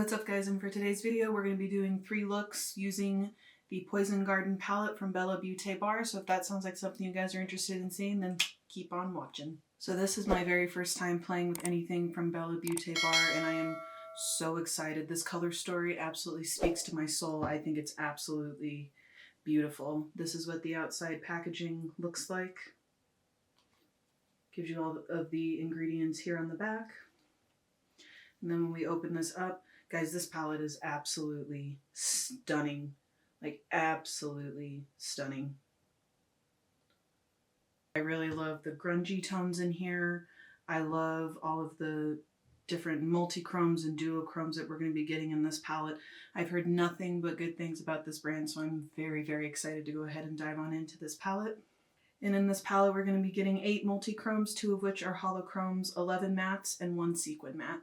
What's up guys, and for today's video we're going to be doing 3 looks using the Poison Garden palette from BellaBeauteBar. So if that sounds like something you guys are interested in seeing, then keep on watching. So this is my very first time playing with anything from BellaBeauteBar and I am so excited. This color story absolutely speaks to my soul. I think it's absolutely beautiful. This is what the outside packaging looks like. Gives you all of the ingredients here on the back. And then when we open this up, guys, this palette is absolutely stunning. Like, absolutely stunning. I really love the grungy tones in here. I love all of the different multi-chromes and duochromes that we're going to be getting in this palette. I've heard nothing but good things about this brand, so I'm very, very excited to go ahead and dive on into this palette. And in this palette, we're going to be getting 8 multi-chromes, 2 of which are holochromes, 11 mattes, and 1 sequin matte.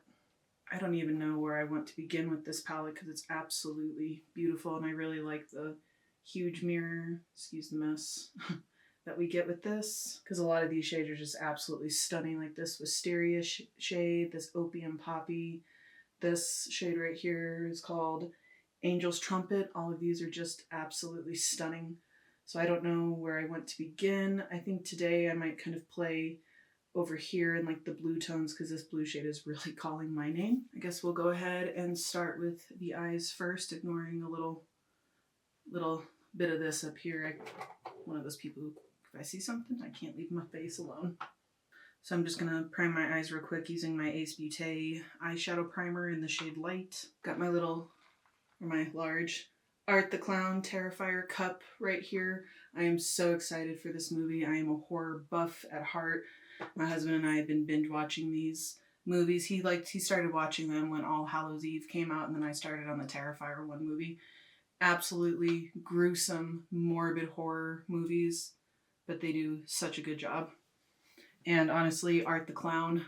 I don't even know where I want to begin with this palette because it's absolutely beautiful and I really like the huge mirror, excuse the mess, that we get with this, because a lot of these shades are just absolutely stunning, like this wisteria shade, this opium poppy, this shade right here is called Angel's Trumpet. All of these are just absolutely stunning. So I don't know where I want to begin. I think today I might kind of play over here in like the blue tones because this blue shade is really calling my name. I guess we'll go ahead and start with the eyes first, ignoring a little bit of this up here. I'm one of those people who, if I see something, I can't leave my face alone. So I'm just gonna prime my eyes real quick using my Ace Beauté eyeshadow primer in the shade Light. Got my large Art the Clown Terrifier cup right here. I am so excited for this movie. I am a horror buff at heart. My husband and I have been binge watching these movies. He started watching them when All Hallows Eve came out, and then I started on the Terrifier 1 movie. Absolutely gruesome, morbid horror movies, but they do such a good job. And honestly, Art the Clown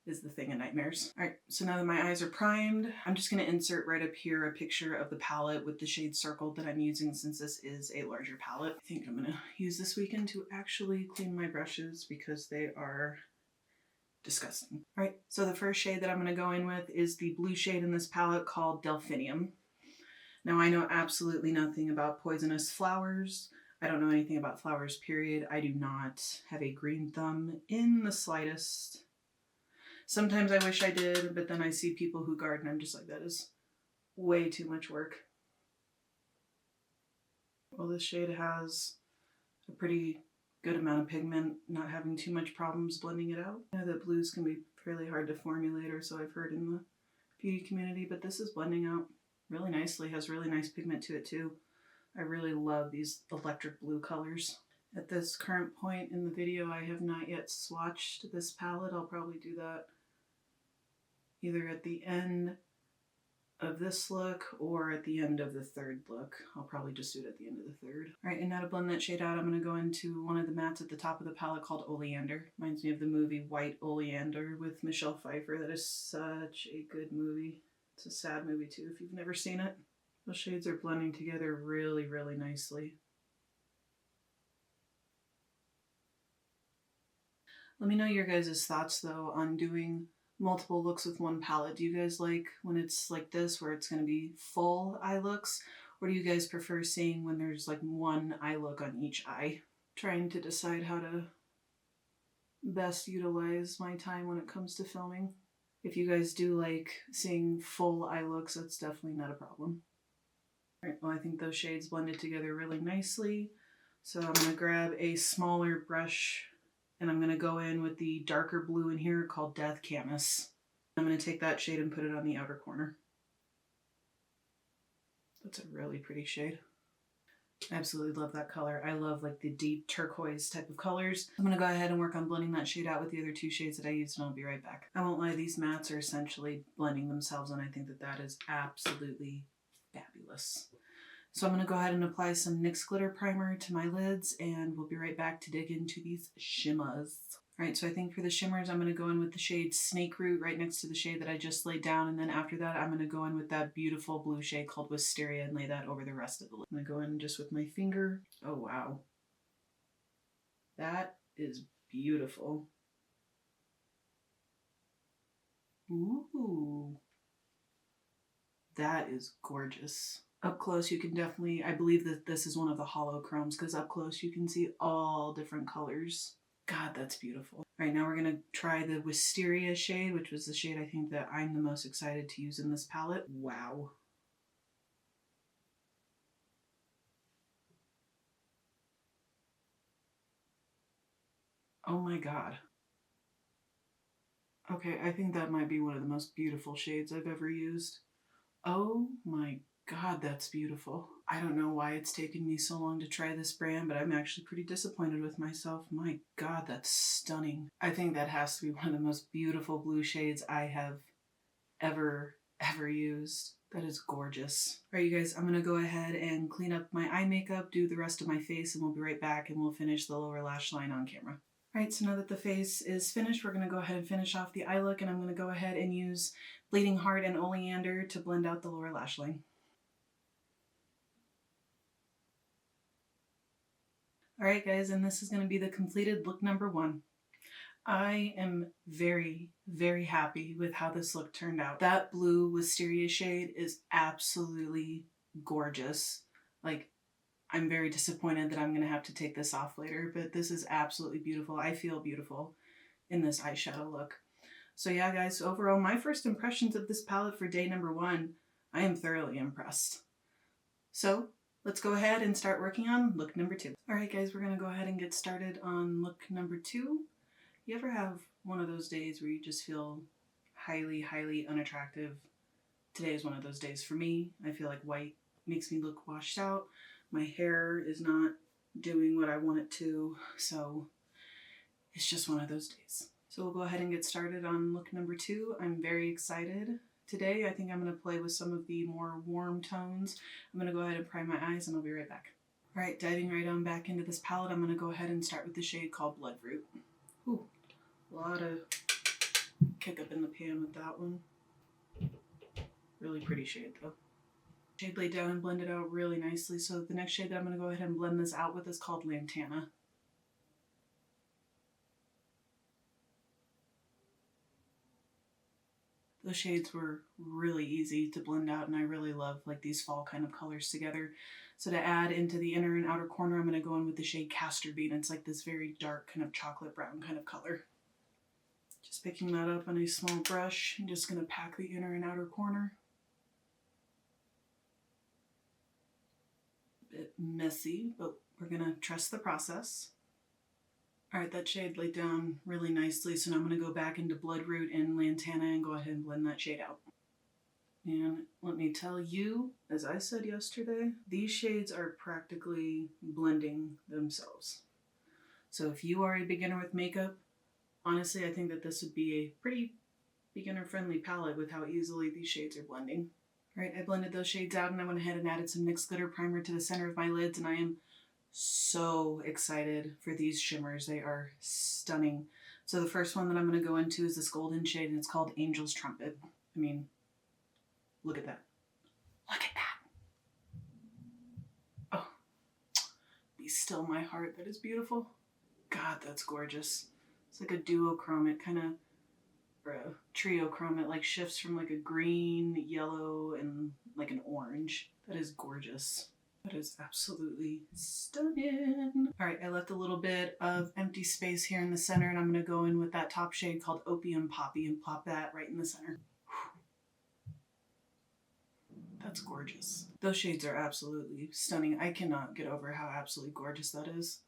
is the thing of nightmares. Alright, so now that my eyes are primed, I'm just going to insert right up here a picture of the palette with the shade circled that I'm using since this is a larger palette. I think I'm going to use this weekend to actually clean my brushes because they are disgusting. Alright, so the first shade that I'm going to go in with is the blue shade in this palette called Delphinium. Now I know absolutely nothing about poisonous flowers. I don't know anything about flowers, period. I do not have a green thumb in the slightest. Sometimes I wish I did, but then I see people who garden. I'm just like, that is way too much work. Well, this shade has a pretty good amount of pigment, not having too much problems blending it out. I know that blues can be fairly hard to formulate, or so I've heard in the beauty community, but this is blending out really nicely, has really nice pigment to it too. I really love these electric blue colors. At this current point in the video, I have not yet swatched this palette. I'll probably do that either at the end of this look or at the end of the third look. I'll probably just do it at the end of the third. All right, and now to blend that shade out, I'm going to go into one of the mattes at the top of the palette called Oleander. Reminds me of the movie White Oleander with Michelle Pfeiffer. That is such a good movie. It's a sad movie too if you've never seen it. Those shades are blending together really, really nicely. Let me know your guys' thoughts though on doing multiple looks with one palette. Do you guys like when it's like this where it's going to be full eye looks, or do you guys prefer seeing when there's like one eye look on each eye? Trying to decide how to best utilize my time when it comes to filming. If you guys do like seeing full eye looks, that's definitely not a problem. Alright, well I think those shades blended together really nicely. So I'm going to grab a smaller brush and I'm going to go in with the darker blue in here called Death Camas. I'm going to take that shade and put it on the outer corner. That's a really pretty shade. I absolutely love that color. I love like the deep turquoise type of colors. I'm going to go ahead and work on blending that shade out with the other 2 shades that I used, and I'll be right back. I won't lie, these mattes are essentially blending themselves, and I think that that is absolutely fabulous. So I'm going to go ahead and apply some NYX glitter primer to my lids, and we'll be right back to dig into these shimmers. Alright, so I think for the shimmers, I'm going to go in with the shade Snake Root right next to the shade that I just laid down, and then after that, I'm going to go in with that beautiful blue shade called Wisteria and lay that over the rest of the lid. I'm going to go in just with my finger. Oh wow. That is beautiful. Ooh. That is gorgeous. Up close you can definitely, I believe that this is one of the holochromes because up close you can see all different colors. God, that's beautiful. All right, now we're going to try the Wisteria shade, which was the shade I think that I'm the most excited to use in this palette. Wow. Oh my God. Okay, I think that might be one of the most beautiful shades I've ever used. Oh my God, that's beautiful. I don't know why it's taken me so long to try this brand, but I'm actually pretty disappointed with myself. My God, that's stunning. I think that has to be one of the most beautiful blue shades I have ever used. That is gorgeous. All right, you guys, I'm gonna go ahead and clean up my eye makeup, do the rest of my face, and we'll be right back and we'll finish the lower lash line on camera. All right, so now that the face is finished, we're gonna go ahead and finish off the eye look, and I'm gonna go ahead and use Bleeding Heart and Oleander to blend out the lower lash line. All right, guys, and this is gonna be the completed look number 1. I am very happy with how this look turned out. That blue wisteria shade is absolutely gorgeous. Like, I'm very disappointed that I'm going to have to take this off later, but this is absolutely beautiful. I feel beautiful in this eyeshadow look. So yeah, guys, overall, my first impressions of this palette for day number 1, I am thoroughly impressed. So let's go ahead and start working on look number 2. All right, guys, we're going to go ahead and get started on look number 2. You ever have one of those days where you just feel highly unattractive? Today is one of those days for me. I feel like white makes me look washed out. My hair is not doing what I want it to, so it's just one of those days. So we'll go ahead and get started on look number 2. I'm very excited. Today I think I'm going to play with some of the more warm tones. I'm going to go ahead and prime my eyes and I'll be right back. All right, diving right on back into this palette, I'm going to go ahead and start with the shade called Bloodroot. Ooh, a lot of kick up in the pan with that one. Really pretty shade though. Shade laid down and blended out really nicely. So the next shade that I'm going to go ahead and blend this out with is called Lantana. Those shades were really easy to blend out, and I really love like these fall kind of colors together. So to add into the inner and outer corner, I'm going to go in with the shade Castor Bean. It's like this very dark kind of chocolate brown kind of color. Just picking that up on a small brush. I'm just going to pack the inner and outer corner. A bit messy, but we're going to trust the process. Alright, that shade laid down really nicely, so now I'm going to go back into Bloodroot and Lantana and go ahead and blend that shade out. And let me tell you, as I said yesterday, these shades are practically blending themselves. So if you are a beginner with makeup, honestly, I think that this would be a pretty beginner-friendly palette with how easily these shades are blending. Alright, I blended those shades out and I went ahead and added some NYX Glitter Primer to the center of my lids, and I am so excited for these shimmers. They are stunning. So the first one that I'm going to go into is this golden shade, and it's called Angel's Trumpet. I mean, look at that. Look at that. Oh, be still my heart. That is beautiful. God, that's gorgeous. It's like a duochrome. It kind of, or a triochrome. It like shifts from like a green, yellow, and like an orange. That is gorgeous. That is absolutely stunning. All right, I left a little bit of empty space here in the center, and I'm going to go in with that top shade called Opium Poppy and plop that right in the center. That's gorgeous. Those shades are absolutely stunning. I cannot get over how absolutely gorgeous that is.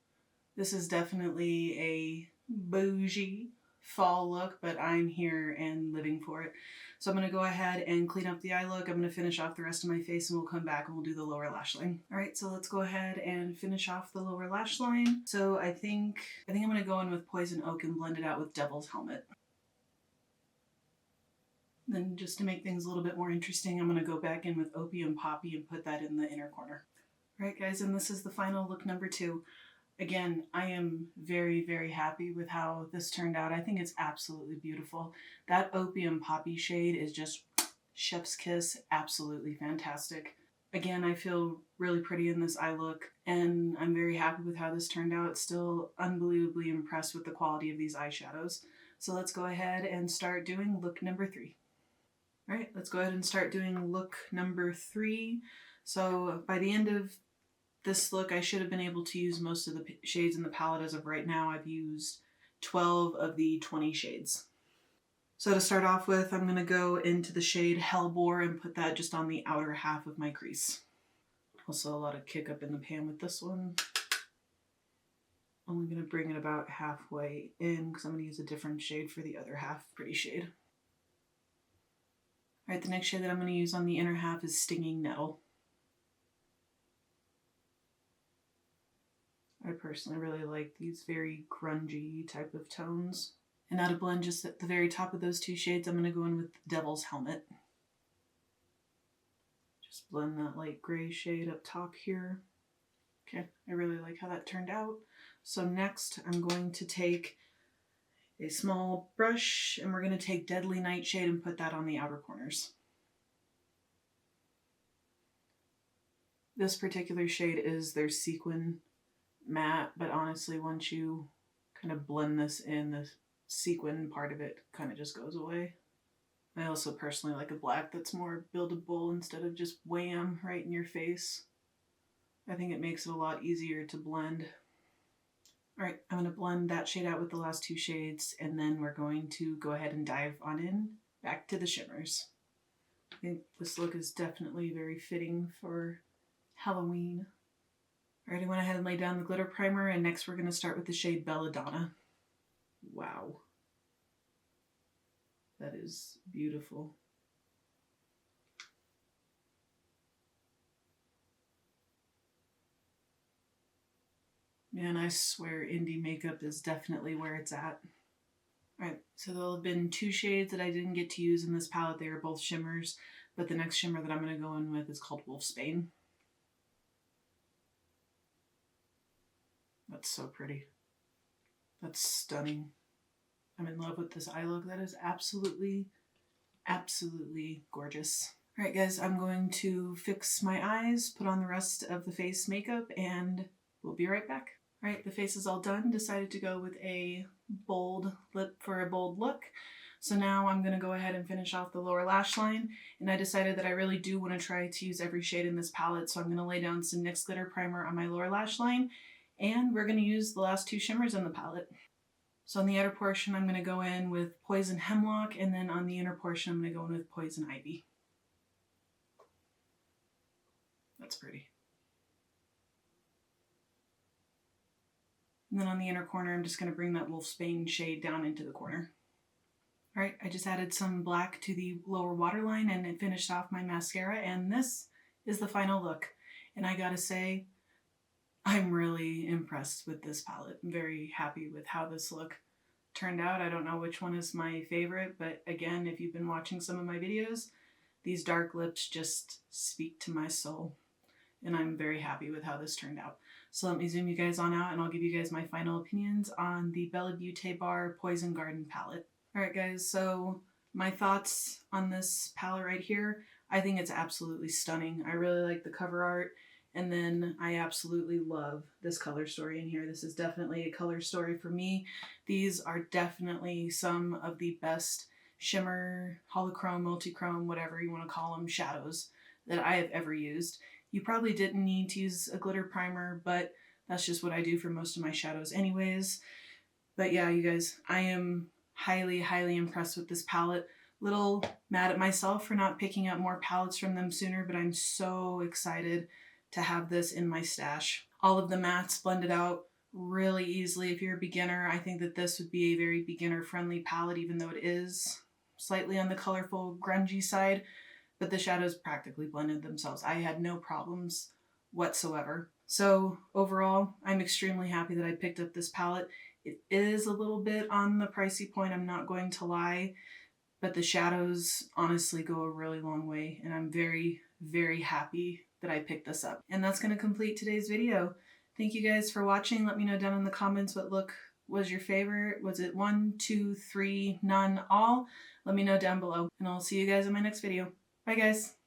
This is definitely a bougie fall look, but I'm here and living for it. So I'm going to go ahead and clean up the eye look. I'm going to finish off the rest of my face and we'll come back and we'll do the lower lash line. All right, so let's go ahead and finish off the lower lash line. So I think I'm going to go in with Poison Oak and blend it out with Devil's Helmet. Then just to make things a little bit more interesting, I'm going to go back in with Opium Poppy and put that in the inner corner. All right, guys, and this is the final look number 2. Again, I am very happy with how this turned out. I think it's absolutely beautiful. That Opium Poppy shade is just chef's kiss, absolutely fantastic. Again, I feel really pretty in this eye look, and I'm very happy with how this turned out. Still unbelievably impressed with the quality of these eyeshadows. So let's go ahead and start doing look number 3. All right, let's go ahead and start doing look number 3. So by the end of this look, I should have been able to use most of the shades in the palette. As of right now, I've used 12 of the 20 shades. So to start off with, I'm going to go into the shade Hellbore and put that just on the outer half of my crease. Also a lot of kick up in the pan with this one. Only going to bring it about halfway in because I'm going to use a different shade for the other half. Pretty shade. Alright, the next shade that I'm going to use on the inner half is Stinging Nettle. I personally really like these very grungy type of tones. And now to blend just at the very top of those 2 shades, I'm going to go in with Devil's Helmet. Just blend that light gray shade up top here. Okay, I really like how that turned out. So next I'm going to take a small brush and we're going to take Deadly Nightshade and put that on the outer corners. This particular shade is their Sequin matte, but honestly once you kind of blend this in, the sequin part of it kind of just goes away. I also personally like a black that's more buildable instead of just wham right in your face. I think it makes it a lot easier to blend. Alright, I'm going to blend that shade out with the last 2 shades, and then we're going to go ahead and dive on in back to the shimmers. I think this look is definitely very fitting for Halloween. Alright, I went ahead and laid down the glitter primer, and next we're going to start with the shade Belladonna. Wow. That is beautiful. Man, I swear indie makeup is definitely where it's at. Alright, so there'll have been 2 shades that I didn't get to use in this palette. They are both shimmers, but the next shimmer that I'm going to go in with is called Wolfsbane. That's so pretty. That's stunning. I'm in love with this eye look. That is absolutely, absolutely gorgeous. Alright guys, I'm going to fix my eyes, put on the rest of the face makeup, and we'll be right back. Alright, the face is all done. Decided to go with a bold lip for a bold look. So now I'm going to go ahead and finish off the lower lash line, and I decided that I really do want to try to use every shade in this palette, so I'm going to lay down some NYX glitter primer on my lower lash line, and we're going to use the last 2 shimmers in the palette. So on the outer portion I'm going to go in with Poison Hemlock, and then on the inner portion I'm going to go in with Poison Ivy. That's pretty. And then on the inner corner, I'm just going to bring that Wolfsbane shade down into the corner. Alright, I just added some black to the lower waterline and it finished off my mascara, and this is the final look. And I gotta say, I'm really impressed with this palette. I'm very happy with how this look turned out. I don't know which one is my favorite, but again, if you've been watching some of my videos, these dark lips just speak to my soul. And I'm very happy with how this turned out. So let me zoom you guys on out and I'll give you guys my final opinions on the BellaBeauteBar Poison Garden palette. Alright guys, so my thoughts on this palette right here. I think it's absolutely stunning. I really like the cover art, and then I absolutely love this color story in here. This is definitely a color story for me. These are definitely some of the best shimmer, holochrome, multichrome, whatever you want to call them, shadows that I have ever used. You probably didn't need to use a glitter primer, but that's just what I do for most of my shadows anyways. But yeah, you guys, I am highly, highly impressed with this palette. Little mad at myself for not picking up more palettes from them sooner, but I'm so excited to have this in my stash. All of the mattes blended out really easily. If you're a beginner, I think that this would be a very beginner-friendly palette, even though it is slightly on the colorful, grungy side. But the shadows practically blended themselves. I had no problems whatsoever. So overall, I'm extremely happy that I picked up this palette. It is a little bit on the pricey point, I'm not going to lie, but the shadows honestly go a really long way, and I'm very, very happy that I picked this up. And that's going to complete today's video. Thank you guys for watching. Let me know down in the comments what look was your favorite. Was it 1, 2, 3, none, all? Let me know down below, and I'll see you guys in my next video. Bye guys.